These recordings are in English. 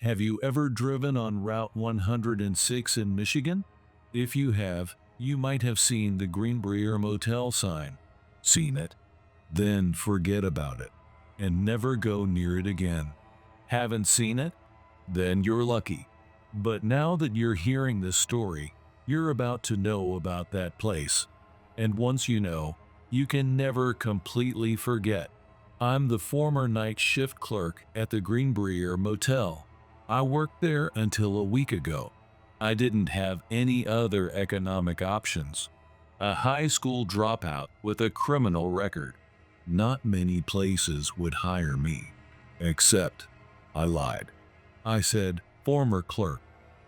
Have you ever driven on Route 106 in Michigan? If you have, you might have seen the Greenbrier Motel sign. Seen it? Then forget about it and never go near it again. Haven't seen it? Then you're lucky. But now that you're hearing this story, you're about to know about that place. And once you know, you can never completely forget. I'm the former night shift clerk at the Greenbrier Motel. I worked there until a week ago. I didn't have any other economic options. A high school dropout with a criminal record. Not many places would hire me. Except, I lied. I said former clerk,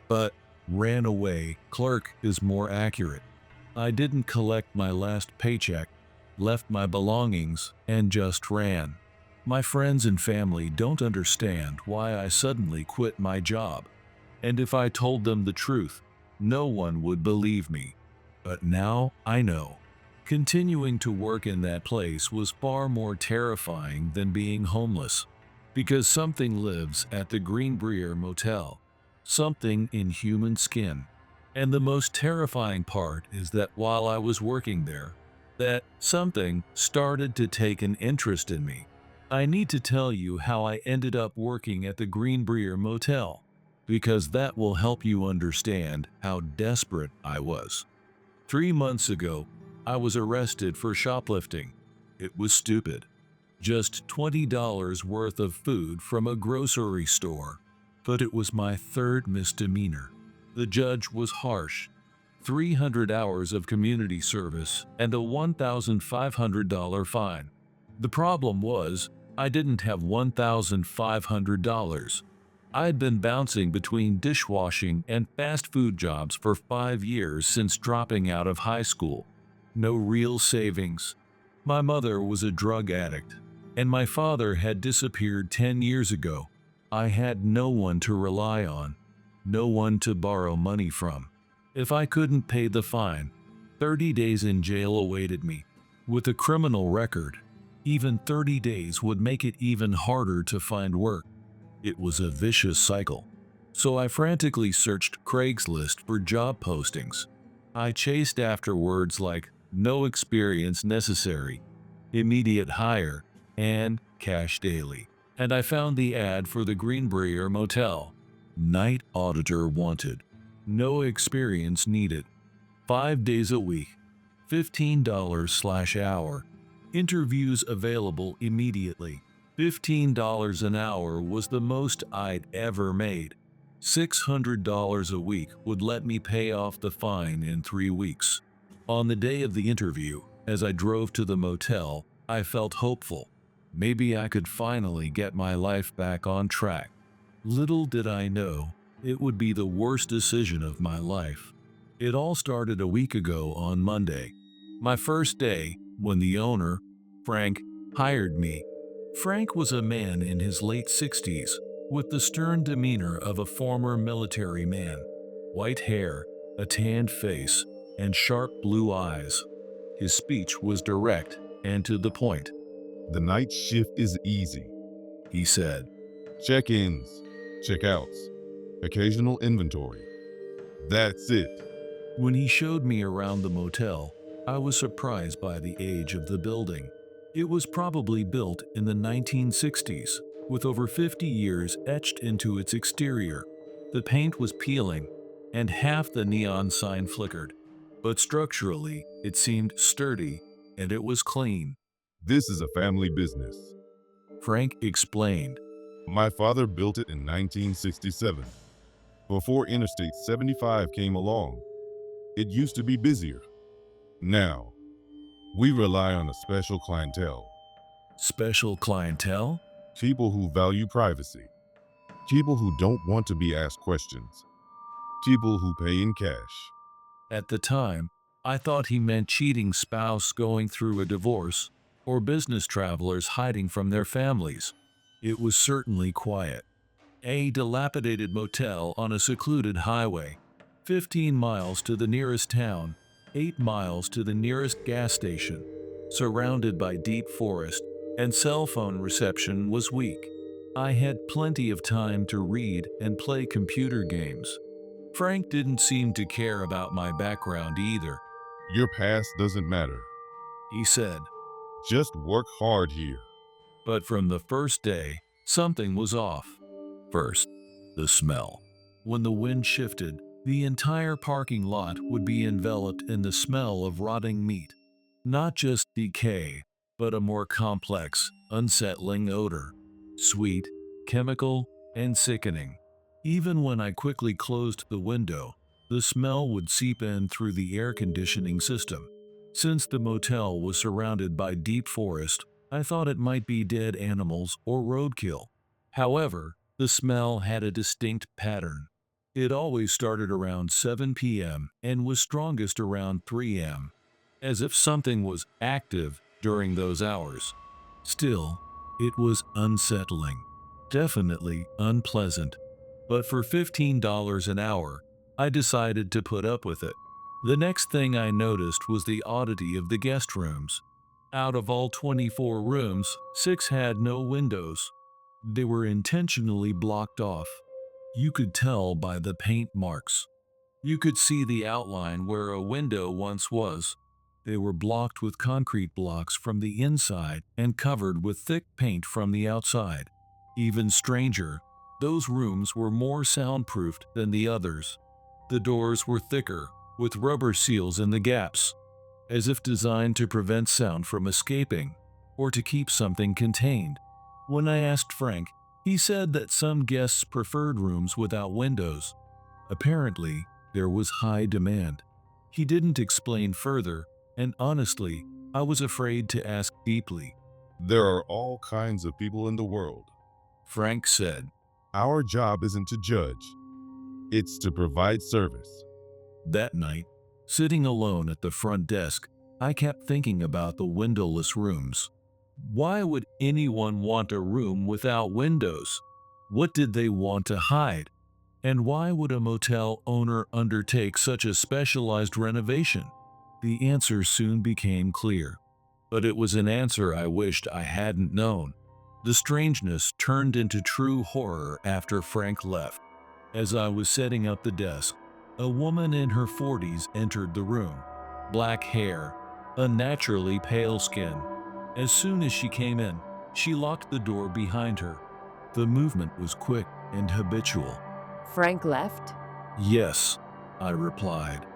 but ran away clerk is more accurate. I didn't collect my last paycheck, left my belongings, and just ran. My friends and family don't understand why I suddenly quit my job. And if I told them the truth, no one would believe me. But now I know. Continuing to work in that place was far more terrifying than being homeless. Because something lives at the Greenbrier Motel. Something in human skin. And the most terrifying part is that while I was working there, that something started to take an interest in me. I need to tell you how I ended up working at the Greenbrier Motel, because that will help you understand how desperate I was. 3 months ago, I was arrested for shoplifting. It was stupid. Just $20 worth of food from a grocery store. But it was my third misdemeanor. The judge was harsh. 300 hours of community service and a $1,500 fine. The problem was, I didn't have $1,500. I'd been bouncing between dishwashing and fast food jobs for 5 years since dropping out of high school. No real savings. My mother was a drug addict, and my father had disappeared 10 years ago. I had no one to rely on, no one to borrow money from. If I couldn't pay the fine, 30 days in jail awaited me. With a criminal record, even 30 days would make it even harder to find work. It was a vicious cycle. So I frantically searched Craigslist for job postings. I chased after words like no experience necessary, immediate hire, and cash daily. And I found the ad for the Greenbrier Motel. Night auditor wanted. No experience needed. 5 days a week. $15/hour. Interviews available immediately. $15 an hour was the most I'd ever made. $600 a week would let me pay off the fine in 3 weeks. On the day of the interview, as I drove to the motel, I felt hopeful. Maybe I could finally get my life back on track. Little did I know, it would be the worst decision of my life. It all started a week ago on Monday, my first day, when the owner, Frank, hired me. Frank was a man in his late 60s, with the stern demeanor of a former military man. White hair, a tanned face, and sharp blue eyes. His speech was direct and to the point. The night shift is easy, He said, check-ins, check-outs, occasional inventory. That's it. When he showed me around the motel, I was surprised by the age of the building. It was probably built in the 1960s, with over 50 years etched into its exterior. The paint was peeling, and half the neon sign flickered. But structurally, it seemed sturdy, and it was clean. This is a family business. Frank explained. My father built it in 1967, before Interstate 75 came along. It used to be busier. Now, we rely on a special clientele. Special clientele? People who value privacy. People who don't want to be asked questions. People who pay in cash. At the time, I thought he meant cheating spouse going through a divorce, or business travelers hiding from their families. It was certainly quiet. A dilapidated motel on a secluded highway, 15 miles to the nearest town, 8 miles to the nearest gas station, surrounded by deep forest, and cell phone reception was weak. I had plenty of time to read and play computer games. Frank didn't seem to care about my background either. Your past doesn't matter. He said, Just work hard here. but from the first day, something was off. First, the smell. When the wind shifted, the entire parking lot would be enveloped in the smell of rotting meat. Not just decay, but a more complex, unsettling odor. Sweet, chemical, and sickening. Even when I quickly closed the window, the smell would seep in through the air conditioning system. Since the motel was surrounded by deep forest, I thought it might be dead animals or roadkill. However, the smell had a distinct pattern. It always started around 7 p.m. and was strongest around 3 a.m., as if something was active during those hours. Still, it was unsettling, definitely unpleasant. But for $15 an hour, I decided to put up with it. The next thing I noticed was the oddity of the guest rooms. Out of all 24 rooms, 6 had no windows. They were intentionally blocked off. You could tell by the paint marks. You could see the outline where a window once was. They were blocked with concrete blocks from the inside and covered with thick paint from the outside. Even stranger, those rooms were more soundproofed than the others. The doors were thicker, with rubber seals in the gaps, as if designed to prevent sound from escaping or to keep something contained. When I asked Frank, he said that some guests preferred rooms without windows. Apparently, there was high demand. He didn't explain further, and honestly, I was afraid to ask deeply. There are all kinds of people in the world. Frank said. Our job isn't to judge. It's to provide service. That night, sitting alone at the front desk, I kept thinking about the windowless rooms. Why would anyone want a room without windows? What did they want to hide? And why would a motel owner undertake such a specialized renovation? The answer soon became clear, but it was an answer I wished I hadn't known. The strangeness turned into true horror after Frank left. As I was setting up the desk, a woman in her 40s entered the room. Black hair, unnaturally pale skin. As soon as she came in, she locked the door behind her. The movement was quick and habitual. Frank left? Yes, I replied.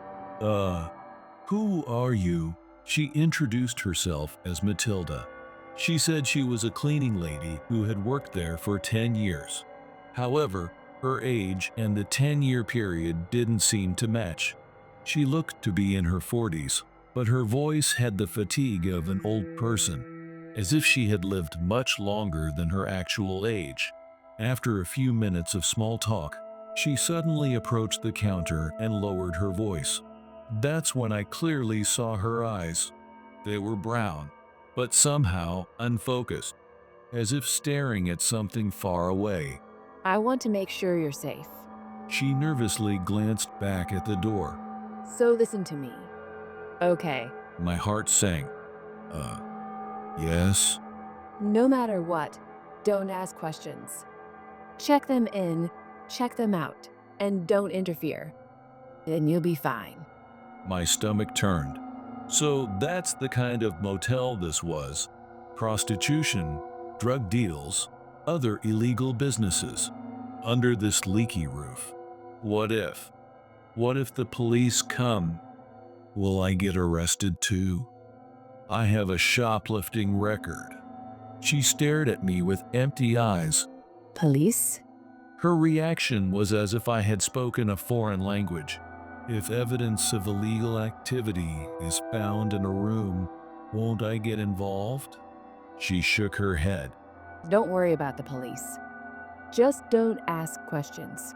Who are you? She introduced herself as Matilda. She said she was a cleaning lady who had worked there for 10 years. However, her age and the 10-year period didn't seem to match. She looked to be in her 40s, but her voice had the fatigue of an old person, as if she had lived much longer than her actual age. After a few minutes of small talk, she suddenly approached the counter and lowered her voice. That's when I clearly saw her eyes. They were brown, but somehow unfocused, as if staring at something far away. I want to make sure you're safe. She nervously glanced back at the door. So listen to me. Okay. My heart sank. Yes? No matter what, don't ask questions. Check them in, check them out, and don't interfere. Then you'll be fine. My stomach turned. So that's the kind of motel this was. Prostitution, drug deals, other illegal businesses. Under this leaky roof. What if? What if the police come? Will I get arrested too? I have a shoplifting record. She stared at me with empty eyes. Police? Her reaction was as if I had spoken a foreign language. If evidence of illegal activity is found in a room, won't I get involved? She shook her head. Don't worry about the police. Just don't ask questions.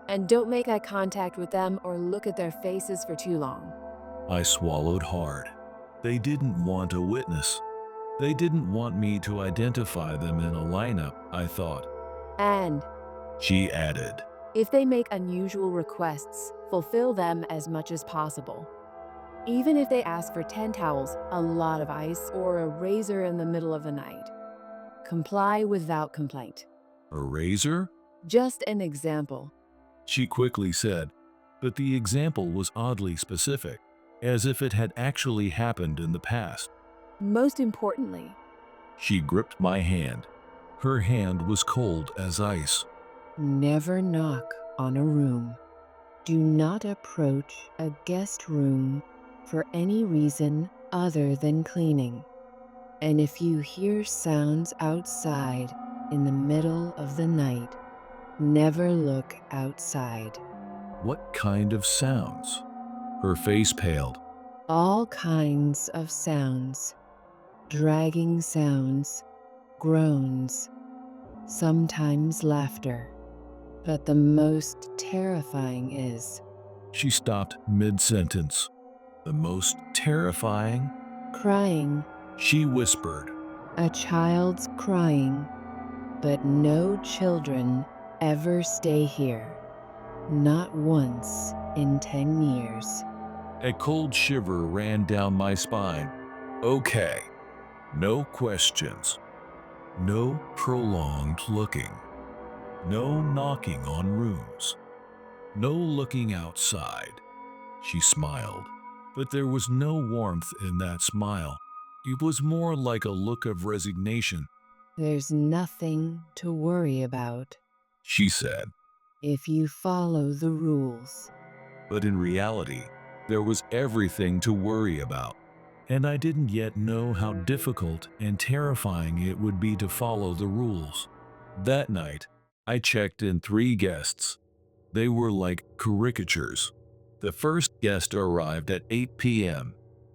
And don't make eye contact with them or look at their faces for too long. I swallowed hard. They didn't want a witness. They didn't want me to identify them in a lineup, I thought. And She added. if they make unusual requests, fulfill them as much as possible. Even if they ask for 10 towels, a lot of ice, or a razor in the middle of the night. Comply without complaint. A razor? Just an example. She quickly said, but the example was oddly specific, as if it had actually happened in the past. Most importantly, She gripped my hand. Her hand was cold as ice. never knock on a room. Do not approach a guest room for any reason other than cleaning. And if you hear sounds outside in the middle of the night, never look outside. What kind of sounds? Her face paled. All kinds of sounds. Dragging sounds, groans, sometimes laughter. But the most terrifying is She stopped mid-sentence. The most terrifying? crying. She whispered. A child's crying, but no children ever stay here. Not once in 10 years. A cold shiver ran down my spine. Okay. No questions. No prolonged looking. No knocking on rooms. No looking outside. She smiled, but there was no warmth in that smile. It was more like a look of resignation. There's nothing to worry about She said, if you follow the rules. but in reality, there was everything to worry about. And I didn't yet know how difficult and terrifying it would be to follow the rules. That night, I checked in 3 guests. They were like caricatures. The first guest arrived at 8 p.m.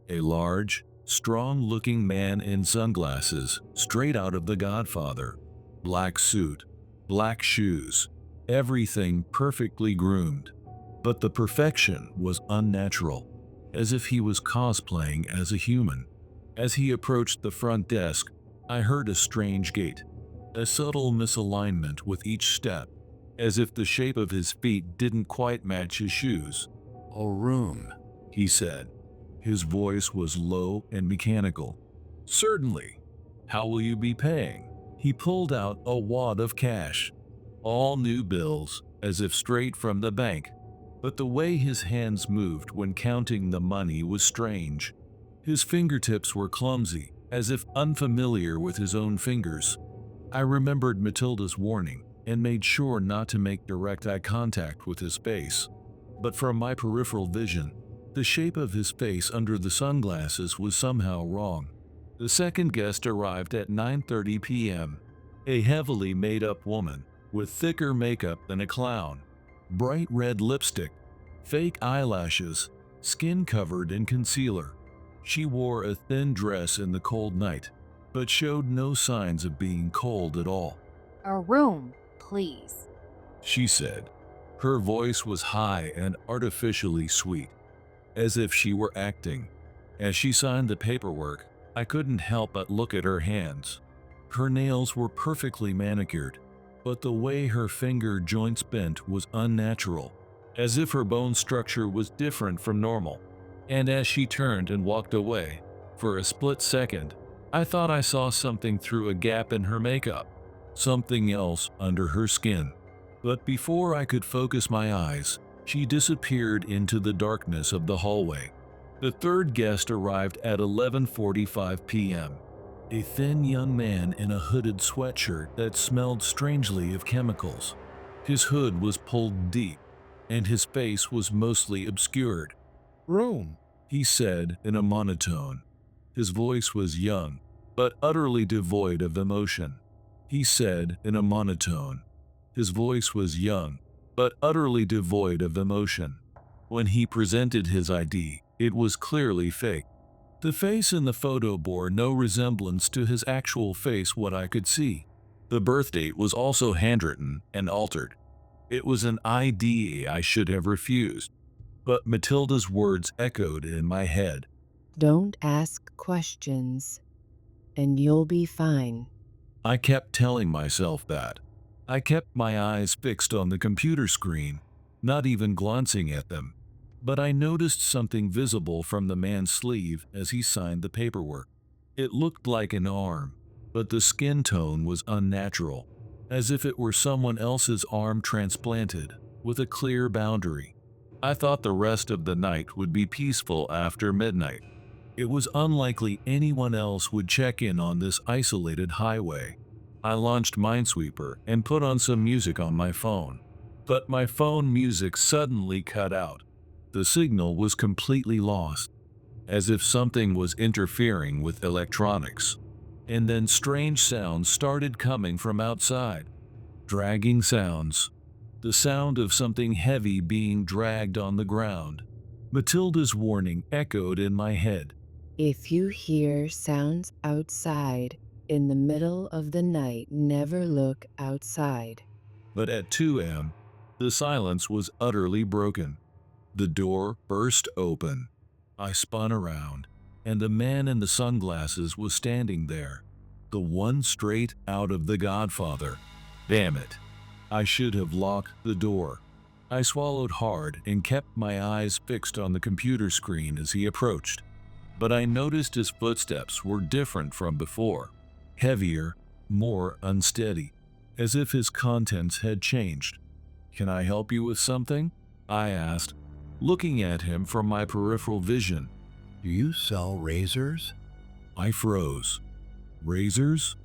A large, strong-looking man in sunglasses, straight out of The Godfather. Black suit, black shoes, everything perfectly groomed. But the perfection was unnatural, as if he was cosplaying as a human. As he approached the front desk, I heard a strange gait, a subtle misalignment with each step, as if the shape of his feet didn't quite match his shoes. "A room," he said. His voice was low and mechanical. "Certainly. How will you be paying?" He pulled out a wad of cash, all new bills, as if straight from the bank. But the way his hands moved when counting the money was strange. His fingertips were clumsy, as if unfamiliar with his own fingers. I remembered Matilda's warning and made sure not to make direct eye contact with his face. But from my peripheral vision, the shape of his face under the sunglasses was somehow wrong. The second guest arrived at 9:30 p.m. A heavily made-up woman with thicker makeup than a clown. Bright red lipstick, fake eyelashes, skin covered in concealer. She wore a thin dress in the cold night, but showed no signs of being cold at all. "A room, please." She said. Her voice was high and artificially sweet, as if she were acting. As she signed the paperwork, I couldn't help but look at her hands. Her nails were perfectly manicured, but the way her finger joints bent was unnatural, as if her bone structure was different from normal. And as she turned and walked away, for a split second, I thought I saw something through a gap in her makeup, something else under her skin. But before I could focus my eyes, she disappeared into the darkness of the hallway. The third guest arrived at 11:45 p.m. A thin young man in a hooded sweatshirt that smelled strangely of chemicals. His hood was pulled deep, and his face was mostly obscured. "Room," he said in a monotone. His voice was young, but utterly devoid of emotion. He said in a monotone. His voice was young, but utterly devoid of emotion. When he presented his ID, it was clearly fake. The face in the photo bore no resemblance to his actual face what I could see. The birth date was also handwritten and altered. It was an ID I should have refused. But Matilda's words echoed in my head. Don't ask questions, and you'll be fine. I kept telling myself that. I kept my eyes fixed on the computer screen, not even glancing at them. But I noticed something visible from the man's sleeve as he signed the paperwork. It looked like an arm, but the skin tone was unnatural. as if it were someone else's arm transplanted, with a clear boundary. I thought the rest of the night would be peaceful after midnight. It was unlikely anyone else would check in on this isolated highway. I launched Minesweeper and put on some music on my phone. But my phone music suddenly cut out. The signal was completely lost, as if something was interfering with electronics. And then strange sounds started coming from outside. Dragging sounds. The sound of something heavy being dragged on the ground. Matilda's warning echoed in my head. If you hear sounds outside in the middle of the night, never look outside. But at 2 a.m., the silence was utterly broken. The door burst open. I spun around, and the man in the sunglasses was standing there. The one straight out of The Godfather. Damn it. I should have locked the door. I swallowed hard and kept my eyes fixed on the computer screen as he approached. But I noticed his footsteps were different from before. Heavier, more unsteady, as if his contents had changed. "Can I help you with something?" I asked, looking at him from my peripheral vision. Do you sell razors? I froze. Razors?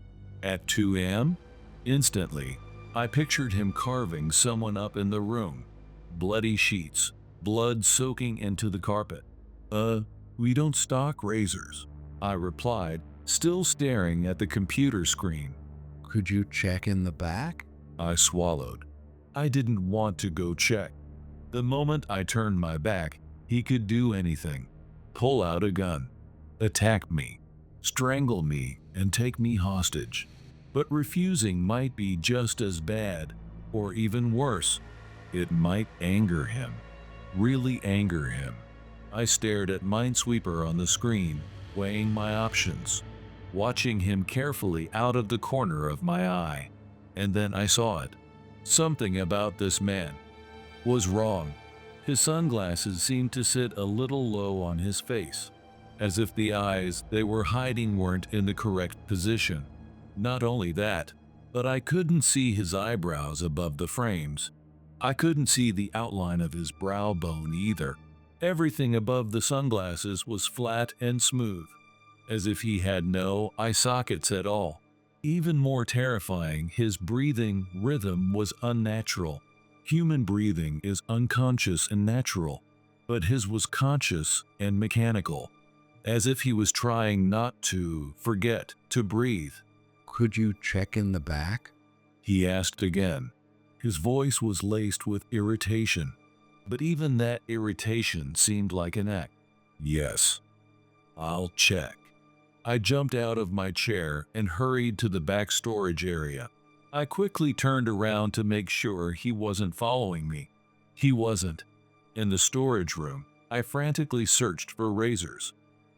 At 2 a.m.? Instantly, I pictured him carving someone up in the room. Bloody sheets, blood soaking into the carpet. We don't stock razors," I replied, still staring at the computer screen. Could you check in the back? I swallowed. I didn't want to go check. The moment I turned my back, he could do anything. Pull out a gun, attack me, strangle me, and take me hostage. But refusing might be just as bad, or even worse. It might anger him, really anger him. I stared at Minesweeper on the screen, weighing my options, watching him carefully out of the corner of my eye. And then I saw it. Something about this man was wrong. His sunglasses seemed to sit a little low on his face, as if the eyes they were hiding weren't in the correct position. Not only that, but I couldn't see his eyebrows above the frames. I couldn't see the outline of his brow bone either. Everything above the sunglasses was flat and smooth, as if he had no eye sockets at all. Even more terrifying, his breathing rhythm was unnatural. Human breathing is unconscious and natural, but his was conscious and mechanical, as if he was trying not to forget to breathe. Could you check in the back? He asked again. His voice was laced with irritation, but even that irritation seemed like an act. Yes, I'll check. I jumped out of my chair and hurried to the back storage area. I quickly turned around to make sure he wasn't following me. He wasn't. In the storage room, I frantically searched for razors,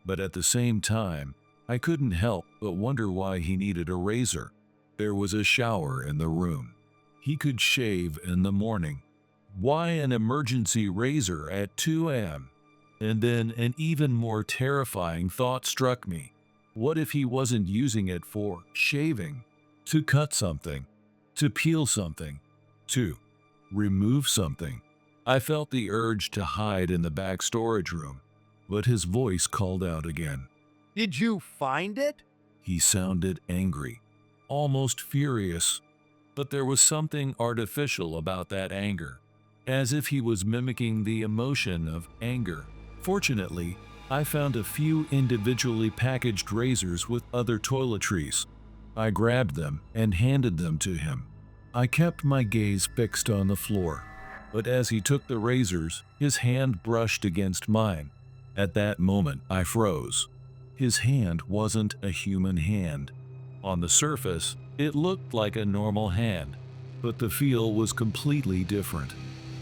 but at the same time, I couldn't help but wonder why he needed a razor. There was a shower in the room. He could shave in the morning. Why an emergency razor at 2 a.m.? And then an even more terrifying thought struck me. What if he wasn't using it for shaving? To cut something? To peel something? To remove something? I felt the urge to hide in the back storage room, but his voice called out again. Did you find it? He sounded angry, almost furious, but there was something artificial about that anger, as if he was mimicking the emotion of anger. Fortunately, I found a few individually packaged razors with other toiletries. I grabbed them and handed them to him. I kept my gaze fixed on the floor, but as he took the razors, his hand brushed against mine. At that moment, I froze. His hand wasn't a human hand. On the surface, it looked like a normal hand, but the feel was completely different.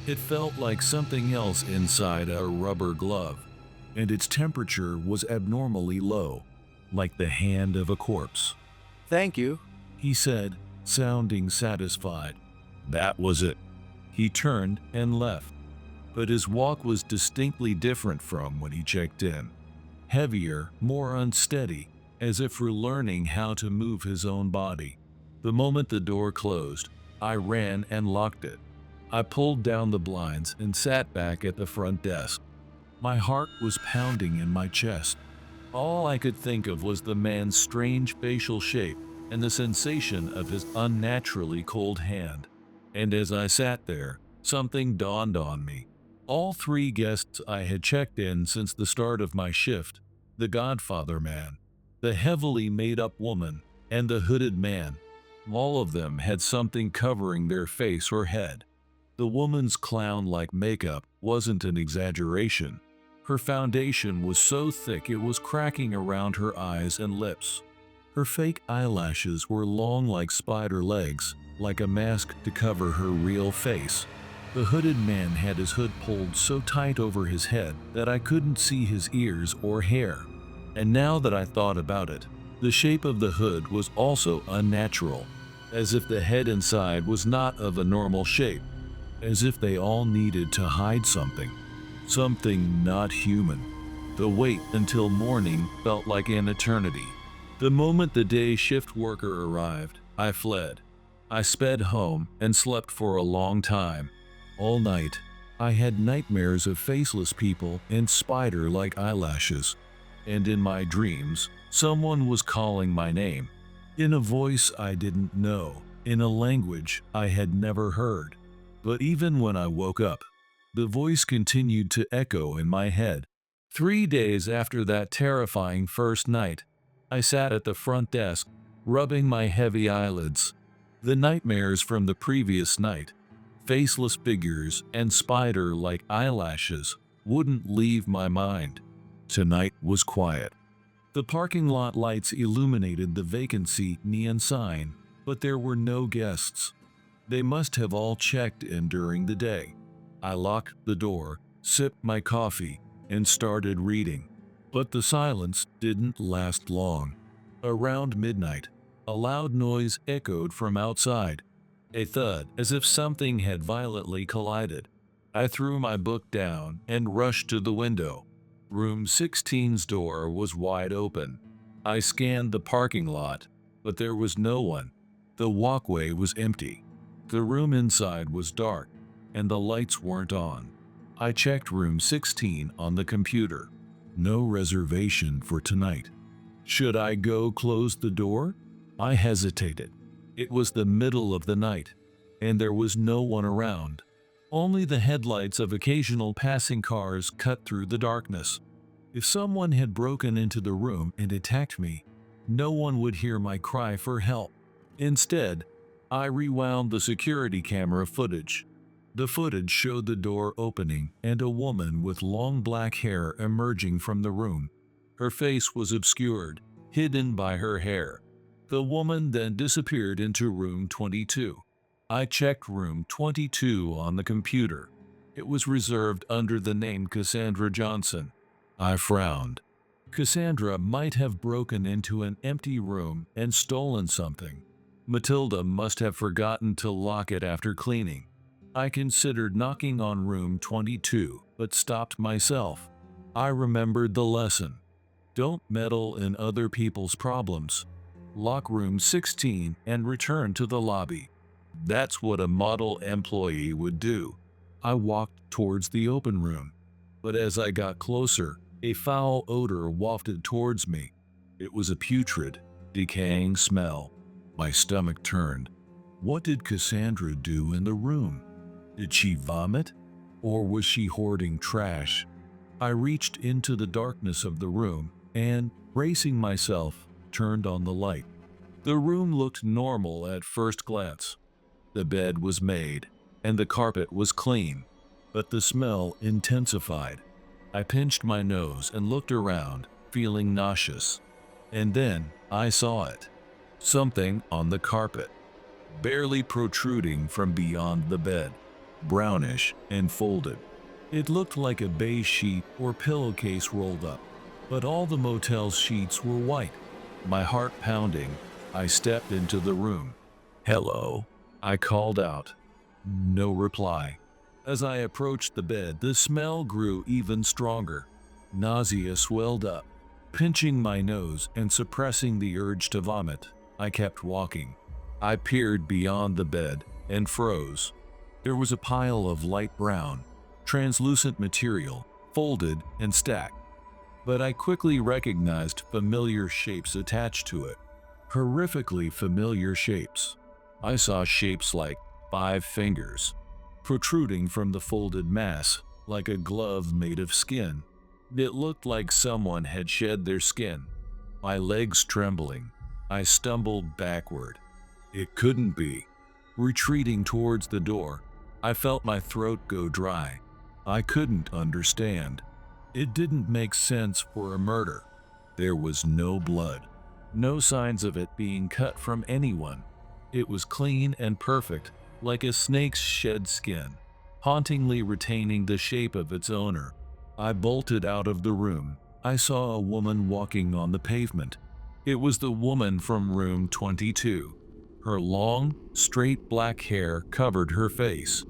It felt like something else inside a rubber glove, and its temperature was abnormally low, like the hand of a corpse. Thank you. He said, sounding satisfied. That was it. He turned and left, but his walk was distinctly different from when he checked in. Heavier, more unsteady, as if relearning how to move his own body. The moment the door closed, I ran and locked it. I pulled down the blinds and sat back at the front desk. My heart was pounding in my chest. All I could think of was the man's strange facial shape and the sensation of his unnaturally cold hand. And as I sat there, something dawned on me. All 3 guests I had checked in since the start of my shift, the Godfather man, the heavily made-up woman, and the hooded man, all of them had something covering their face or head. The woman's clown-like makeup wasn't an exaggeration. Her foundation was so thick it was cracking around her eyes and lips. Her fake eyelashes were long like spider legs, like a mask to cover her real face. The hooded man had his hood pulled so tight over his head that I couldn't see his ears or hair. And now that I thought about it, the shape of the hood was also unnatural, as if the head inside was not of a normal shape, as if they all needed to hide something not human. The wait until morning felt like an eternity. The moment the day shift worker arrived, I fled. I sped home and slept for a long time. All night, I had nightmares of faceless people and spider-like eyelashes. And in my dreams, someone was calling my name, in a voice I didn't know, in a language I had never heard. But even when I woke up, the voice continued to echo in my head. 3 days after that terrifying first night, I sat at the front desk, rubbing my heavy eyelids. The nightmares from the previous night, faceless figures and spider-like eyelashes, wouldn't leave my mind. Tonight was quiet. The parking lot lights illuminated the vacancy neon sign, but there were no guests. They must have all checked in during the day. I locked the door, sipped my coffee, and started reading. But the silence didn't last long. Around midnight, a loud noise echoed from outside. A thud, as if something had violently collided. I threw my book down and rushed to the window. Room 16's door was wide open. I scanned the parking lot, but there was no one. The walkway was empty. The room inside was dark, and the lights weren't on. I checked room 16 on the computer. No reservation for tonight. Should I go close the door? I hesitated. It was the middle of the night, and there was no one around. Only the headlights of occasional passing cars cut through the darkness. If someone had broken into the room and attacked me, no one would hear my cry for help. Instead, I rewound the security camera footage. The footage showed the door opening and a woman with long black hair emerging from the room. Her face was obscured, hidden by her hair. The woman then disappeared into room 22. I checked room 22 on the computer. It was reserved under the name Cassandra Johnson. I frowned. Cassandra might have broken into an empty room and stolen something. Matilda must have forgotten to lock it after cleaning. I considered knocking on room 22, but stopped myself. I remembered the lesson. Don't meddle in other people's problems. Lock room 16 and return to the lobby. That's what a MOTEL employee would do. I walked towards the open room, but as I got closer, a foul odor wafted towards me. It was a putrid, decaying smell. My stomach turned. What did Cassandra do in the room? Did she vomit? Or was she hoarding trash? I reached into the darkness of the room and, bracing myself, turned on the light. The room looked normal at first glance. The bed was made, and the carpet was clean, but the smell intensified. I pinched my nose and looked around, feeling nauseous. And then I saw it. Something on the carpet, barely protruding from beyond the bed, brownish and folded. It looked like a beige sheet or pillowcase rolled up, but all the motel's sheets were white. My heart pounding, I stepped into the room. "Hello," I called out. No reply. As I approached the bed, the smell grew even stronger. Nausea swelled up. Pinching my nose and suppressing the urge to vomit, I kept walking. I peered beyond the bed and froze. There was a pile of light brown, translucent material, folded and stacked. But I quickly recognized familiar shapes attached to it. Horrifically familiar shapes. I saw shapes like 5 fingers, protruding from the folded mass like a glove made of skin. It looked like someone had shed their skin. My legs trembling, I stumbled backward. It couldn't be. Retreating towards the door, I felt my throat go dry. I couldn't understand. It didn't make sense for a murder. There was no blood, no signs of it being cut from anyone. It was clean and perfect, like a snake's shed skin, hauntingly retaining the shape of its owner. I bolted out of the room. I saw a woman walking on the pavement. It was the woman from room 22. Her long, straight black hair covered her face,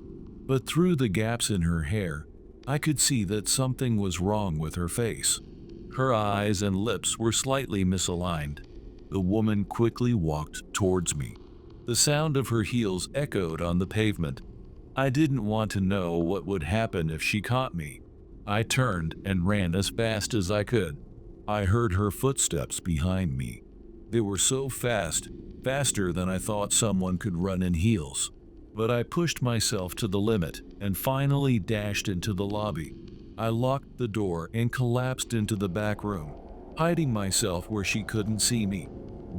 but through the gaps in her hair, I could see that something was wrong with her face. Her eyes and lips were slightly misaligned. The woman quickly walked towards me. The sound of her heels echoed on the pavement. I didn't want to know what would happen if she caught me. I turned and ran as fast as I could. I heard her footsteps behind me. They were so fast, faster than I thought someone could run in heels. But I pushed myself to the limit and finally dashed into the lobby. I locked the door and collapsed into the back room, hiding myself where she couldn't see me.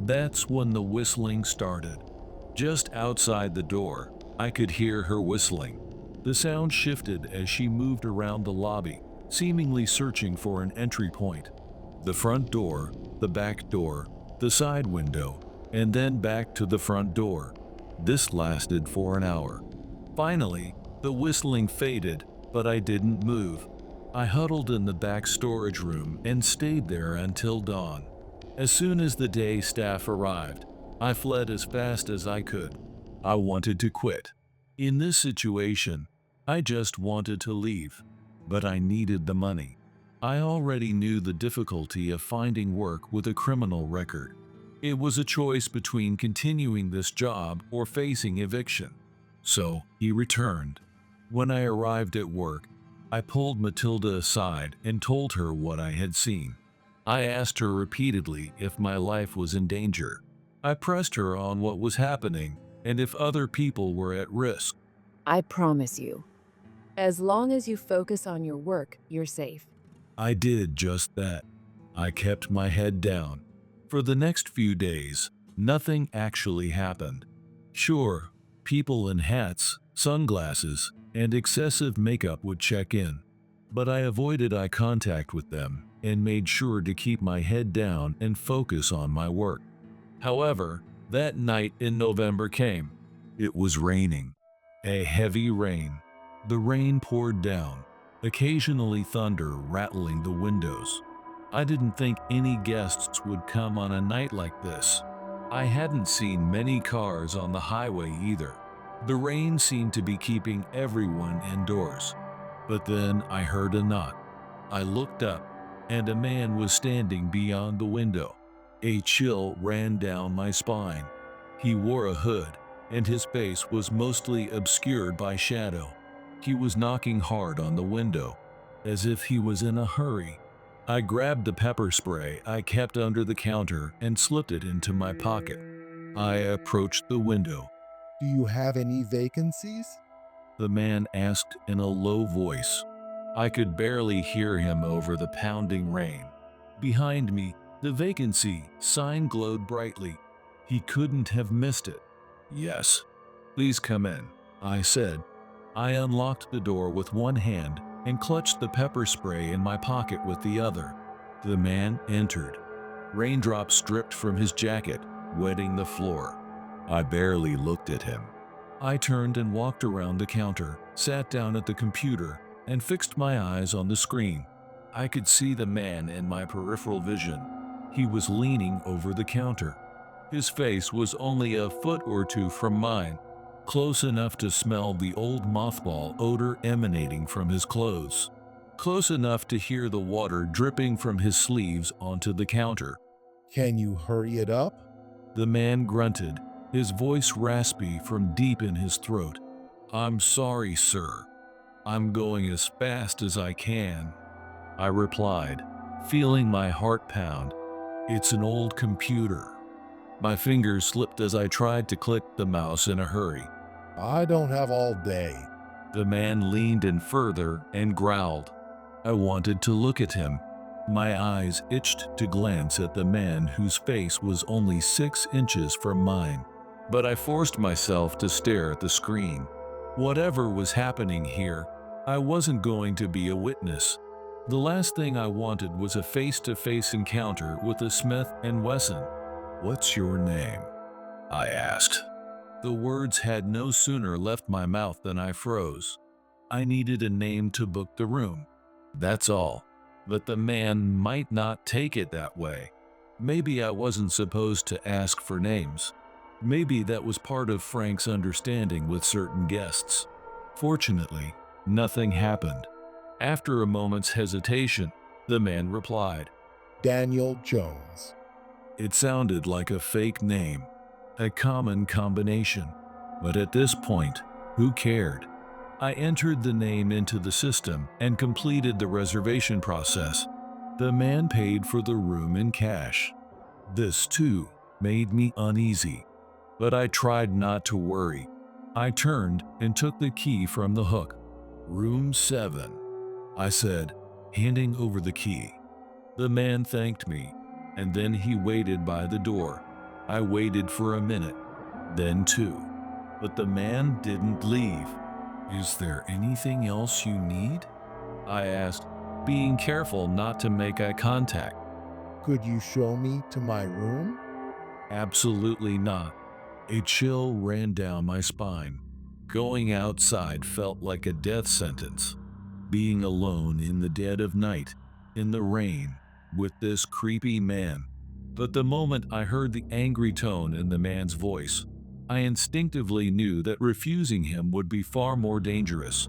That's when the whistling started. Just outside the door, I could hear her whistling. The sound shifted as she moved around the lobby, seemingly searching for an entry point. The front door, the back door, the side window, and then back to the front door. This lasted for an hour. Finally, the whistling faded, but I didn't move. I huddled in the back storage room and stayed there until dawn. As soon as the day staff arrived, I fled as fast as I could. I wanted to quit. In this situation, I just wanted to leave, but I needed the money. I already knew the difficulty of finding work with a criminal record. It was a choice between continuing this job or facing eviction. So he returned. When I arrived at work, I pulled Matilda aside and told her what I had seen. I asked her repeatedly if my life was in danger. I pressed her on what was happening and if other people were at risk. I promise you, as long as you focus on your work, you're safe. I did just that. I kept my head down. For the next few days, nothing actually happened. Sure, people in hats, sunglasses, and excessive makeup would check in, but I avoided eye contact with them and made sure to keep my head down and focus on my work. However, that night in November came. It was raining. A heavy rain. The rain poured down, occasionally thunder rattling the windows. I didn't think any guests would come on a night like this. I hadn't seen many cars on the highway either. The rain seemed to be keeping everyone indoors. But then I heard a knock. I looked up, and a man was standing beyond the window. A chill ran down my spine. He wore a hood, and his face was mostly obscured by shadow. He was knocking hard on the window, as if he was in a hurry. I grabbed the pepper spray I kept under the counter and slipped it into my pocket. I approached the window. Do you have any vacancies? The man asked in a low voice. I could barely hear him over the pounding rain. Behind me, the vacancy sign glowed brightly. He couldn't have missed it. Yes, please come in, I said. I unlocked the door with one hand and clutched the pepper spray in my pocket with the other. The man entered. Raindrops dripped from his jacket, wetting the floor. I barely looked at him. I turned and walked around the counter, sat down at the computer, and fixed my eyes on the screen. I could see the man in my peripheral vision. He was leaning over the counter. His face was only a foot or two from mine, close enough to smell the old mothball odor emanating from his clothes, close enough to hear the water dripping from his sleeves onto the counter. Can you hurry it up? The man grunted, his voice raspy from deep in his throat. "I'm sorry, sir. I'm going as fast as I can," I replied, feeling my heart pound. "It's an old computer." My fingers slipped as I tried to click the mouse in a hurry. I don't have all day. The man leaned in further and growled. I wanted to look at him. My eyes itched to glance at the man whose face was only 6 inches from mine, but I forced myself to stare at the screen. Whatever was happening here, I wasn't going to be a witness. The last thing I wanted was a face-to-face encounter with a Smith & Wesson. "What's your name?" I asked. The words had no sooner left my mouth than I froze. I needed a name to book the room. That's all. But the man might not take it that way. Maybe I wasn't supposed to ask for names. Maybe that was part of Frank's understanding with certain guests. Fortunately, nothing happened. After a moment's hesitation, the man replied. Daniel Jones. It sounded like a fake name, a common combination. But at this point, who cared? I entered the name into the system and completed the reservation process. The man paid for the room in cash. This, too, made me uneasy. But I tried not to worry. I turned and took the key from the hook. "Room 7, I said, handing over the key. The man thanked me, and then he waited by the door. I waited for a minute, then 2. But the man didn't leave. "Is there anything else you need?" I asked, being careful not to make eye contact. Could you show me to my room? Absolutely not. A chill ran down my spine. Going outside felt like a death sentence. Being alone in the dead of night, in the rain, with this creepy man. But the moment I heard the angry tone in the man's voice, I instinctively knew that refusing him would be far more dangerous.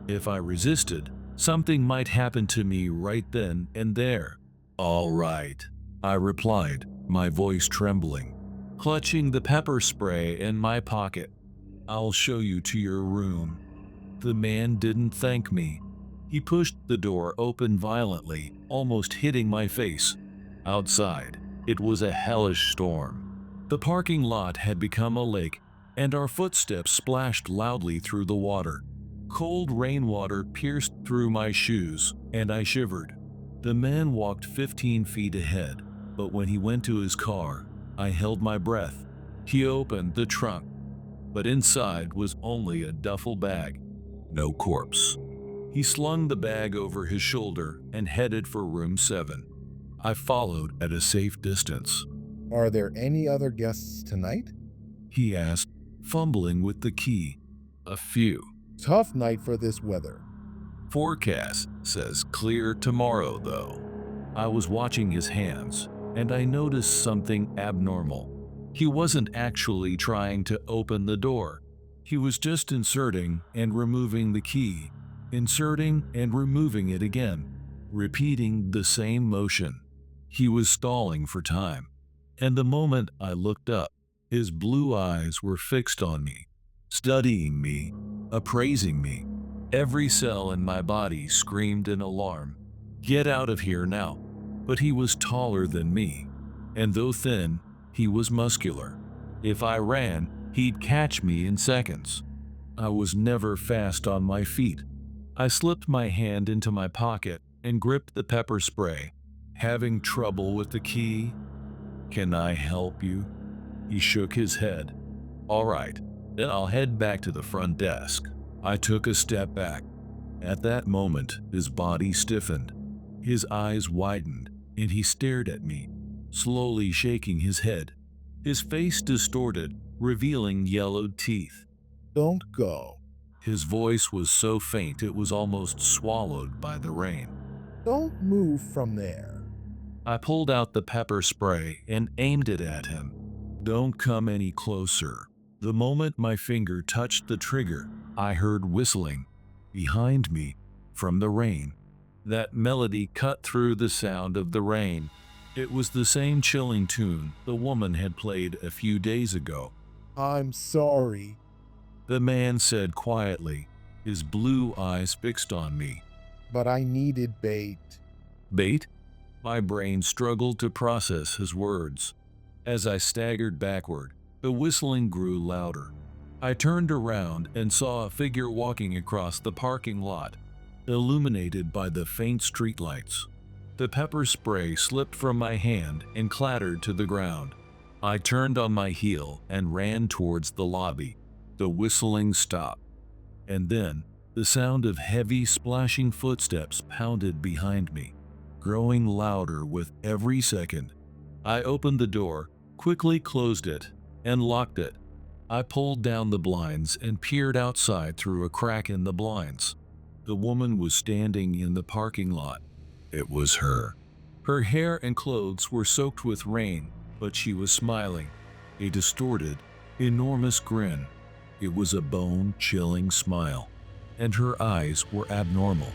If I resisted, something might happen to me right then and there. "All right," I replied, my voice trembling, clutching the pepper spray in my pocket. "I'll show you to your room." The man didn't thank me. He pushed the door open violently, almost hitting my face. Outside, it was a hellish storm. The parking lot had become a lake, and our footsteps splashed loudly through the water. Cold rainwater pierced through my shoes, and I shivered. The man walked 15 feet ahead, but when he went to his car, I held my breath. He opened the trunk, but inside was only a duffel bag. No corpse. He slung the bag over his shoulder and headed for room 7. I followed at a safe distance. Are there any other guests tonight? He asked, fumbling with the key. "A few. Tough night for this weather. Forecast says clear tomorrow, though." I was watching his hands, and I noticed something abnormal. He wasn't actually trying to open the door. He was just inserting and removing the key, inserting and removing it again, repeating the same motion. He was stalling for time. And the moment I looked up, his blue eyes were fixed on me, studying me, appraising me. Every cell in my body screamed in alarm. Get out of here now. But he was taller than me, and though thin, he was muscular. If I ran, he'd catch me in seconds. I was never fast on my feet. I slipped my hand into my pocket and gripped the pepper spray. "Having trouble with the key? Can I help you?" He shook his head. "All right, then I'll head back to the front desk." I took a step back. At that moment, his body stiffened. His eyes widened, and he stared at me, slowly shaking his head. His face distorted, revealing yellowed teeth. Don't go. His voice was so faint it was almost swallowed by the rain. Don't move from there. I pulled out the pepper spray and aimed it at him. "Don't come any closer." The moment my finger touched the trigger, I heard whistling. Behind me, from the rain. That melody cut through the sound of the rain. It was the same chilling tune the woman had played a few days ago. I'm sorry. The man said quietly, his blue eyes fixed on me. But I needed bait. Bait? My brain struggled to process his words. As I staggered backward, the whistling grew louder. I turned around and saw a figure walking across the parking lot, illuminated by the faint streetlights. The pepper spray slipped from my hand and clattered to the ground. I turned on my heel and ran towards the lobby. The whistling stopped, and then the sound of heavy splashing footsteps pounded behind me, growing louder with every second. I opened the door, quickly closed it, and locked it. I pulled down the blinds and peered outside through a crack in the blinds. The woman was standing in the parking lot. It was her. Her hair and clothes were soaked with rain, but she was smiling, a distorted, enormous grin. It was a bone-chilling smile, and her eyes were abnormal,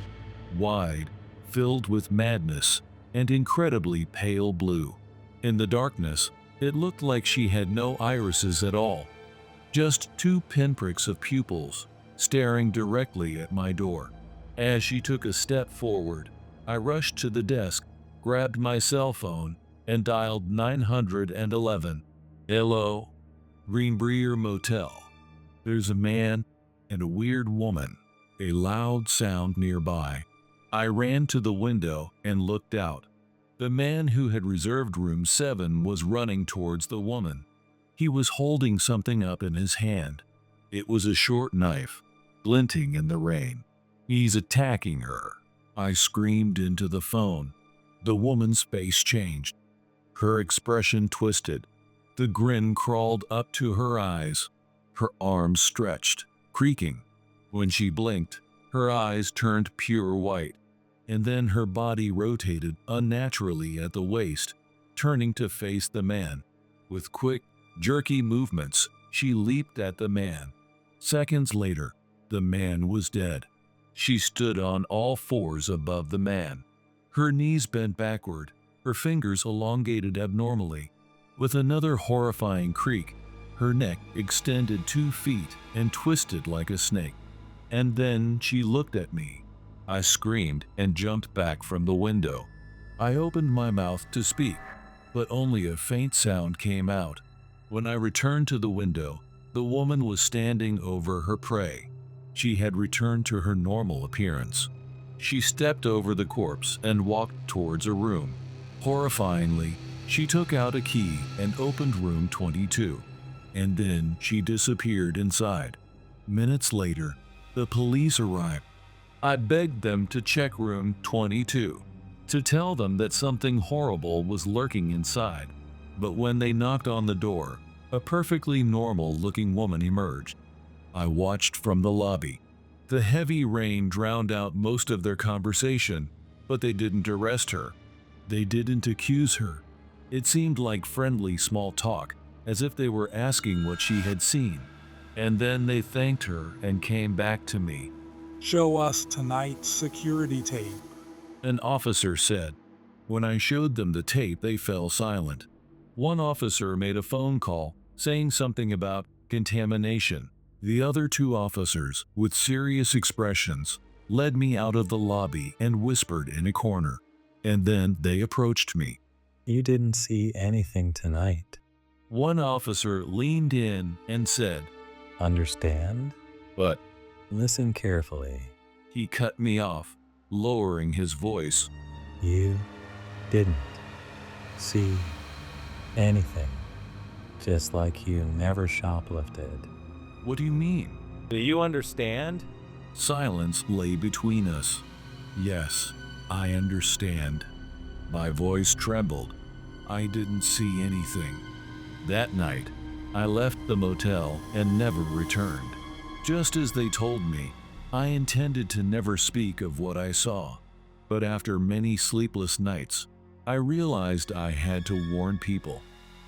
wide, filled with madness, and incredibly pale blue. In the darkness, it looked like she had no irises at all, just two pinpricks of pupils staring directly at my door. As she took a step forward, I rushed to the desk, grabbed my cell phone, and dialed 911. Hello? Greenbrier Motel. There's a man and a weird woman. A loud sound nearby. I ran to the window and looked out. The man who had reserved room 7 was running towards the woman. He was holding something up in his hand. It was a short knife, glinting in the rain. He's attacking her. I screamed into the phone. The woman's face changed. Her expression twisted. The grin crawled up to her eyes. Her arms stretched, creaking. When she blinked, her eyes turned pure white, and then her body rotated unnaturally at the waist, turning to face the man. With quick, jerky movements, she leaped at the man. Seconds later, the man was dead. She stood on all fours above the man. Her knees bent backward, her fingers elongated abnormally. With another horrifying creak, her neck extended 2 feet and twisted like a snake. And then she looked at me. I screamed and jumped back from the window. I opened my mouth to speak, but only a faint sound came out. When I returned to the window, the woman was standing over her prey. She had returned to her normal appearance. She stepped over the corpse and walked towards a room. Horrifyingly, she took out a key and opened room 22, and then she disappeared inside. Minutes later, the police arrived. I begged them to check room 22, to tell them that something horrible was lurking inside. But when they knocked on the door, a perfectly normal-looking woman emerged. I watched from the lobby. The heavy rain drowned out most of their conversation, but they didn't arrest her. They didn't accuse her. It seemed like friendly small talk, as if they were asking what she had seen. And then they thanked her and came back to me. Show us tonight's security tape. An officer said. When I showed them the tape, they fell silent. One officer made a phone call, saying something about contamination. The other 2 officers, with serious expressions, led me out of the lobby and whispered in a corner. And then they approached me. You didn't see anything tonight. One officer leaned in and said, Understand? "But..." Listen carefully. He cut me off, lowering his voice. You didn't see anything. Just like you never shoplifted. What do you mean? Do you understand? Silence lay between us. Yes, I understand. My voice trembled. I didn't see anything. That night, I left the motel and never returned. Just as they told me, I intended to never speak of what I saw. But after many sleepless nights, I realized I had to warn people.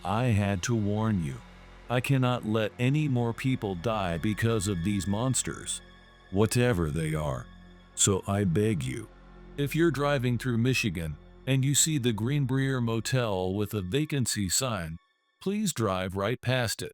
I had to warn you. I cannot let any more people die because of these monsters, whatever they are. So I beg you, if you're driving through Michigan and you see the Greenbrier Motel with a vacancy sign, please drive right past it.